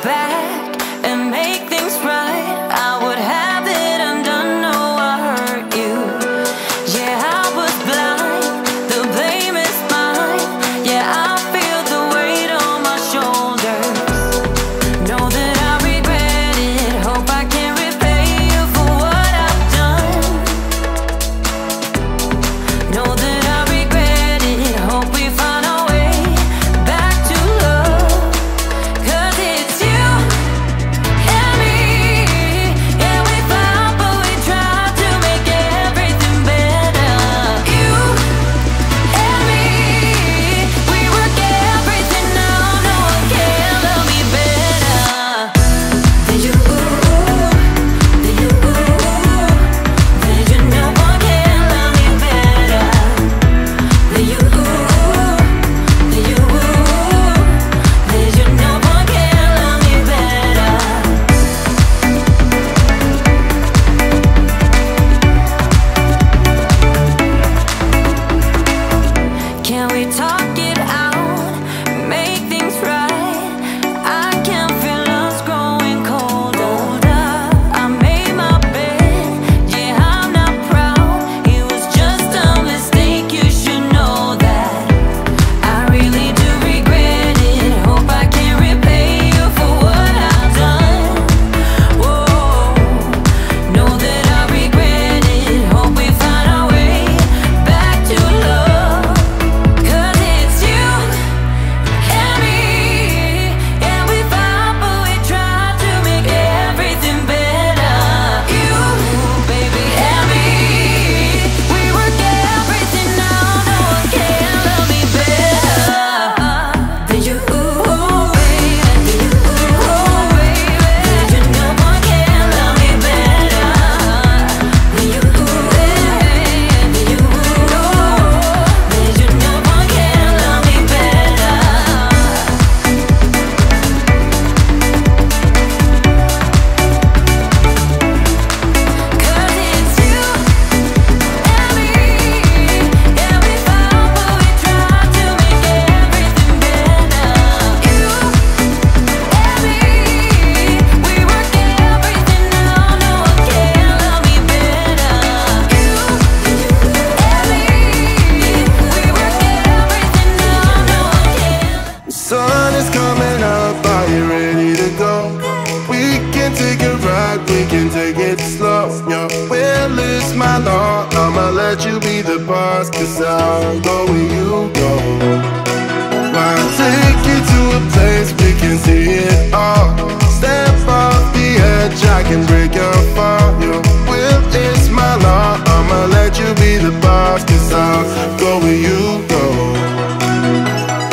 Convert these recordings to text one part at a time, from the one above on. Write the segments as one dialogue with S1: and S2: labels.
S1: back and make things right, I would have it undone. No, I hurt you. Yeah, I was blind. The blame is mine. Yeah, I feel the weight on my shoulders. Know that I regret it. Hope I can repay you for what I've done. Know that I regret it. Hope we find our way back to love. 'Cause it's you and me. Yeah, we fought, but we tried to make everything better. You and me, we work everything out. No one can love me better than you. Than you. Than you. No one can love me better than you. Than you. Than you. No one can love me better. Can we talk it out? Make things right. I can feel us growing colder. I made my bed. Yeah, I'm not proud. It was just a mistake. You should know that. I really do regret it. Hope I can repay you for what I've done. Whoa, know that I regret it. Hope we find our way back to love. 'Cause it's you and me. Yeah, we fought, but we tried to make everything better. You, baby, and me. We work everything out. No one can love me better than you, baby. Than you, baby. Than you. No one can love me better than you, baby. Than you, than you. No one can love me better. 'Cause it's you and me. Yeah, we fought, but we tried to make everything better. You and me, we work everything out. No one can love me better. You and me, we work everything out. No one can.
S2: The sun is coming up, are you ready to go? We can take a ride, we can take it slow. Your will is my law, I'ma let you be the boss, 'cause I'll go where you go. I'll take you to a place we can see it all. Step off the edge, I can break your fall. Your will is my law, I'ma let you be the boss, 'cause I'll go where you go.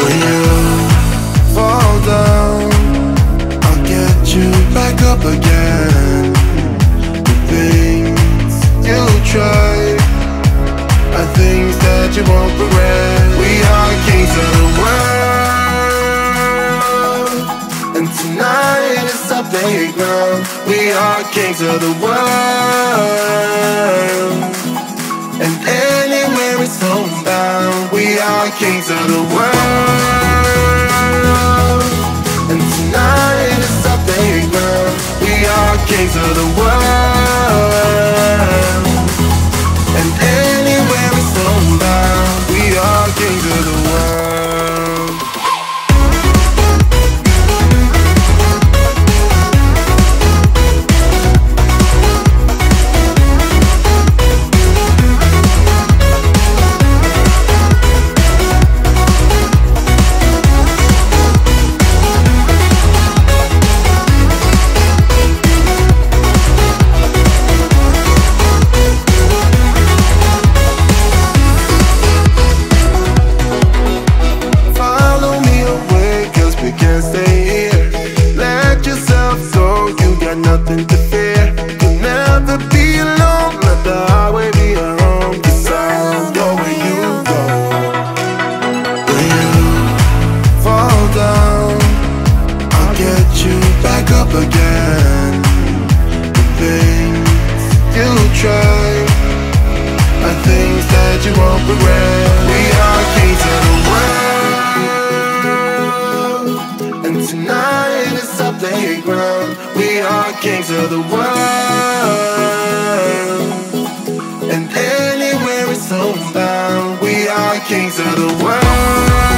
S2: When you fall down, I'll get you back up again. The things you try are things that you won't regret. We are kings of the world, and tonight is our playground. We are kings of the world, and anywhere is homebound. We are kings of the world, and tonight is our playground. We are kings of the world, and anywhere is homebound. We are kings of the world. Tonight is our playground. We are kings of the world, and anywhere it's homebound. We are kings of the world.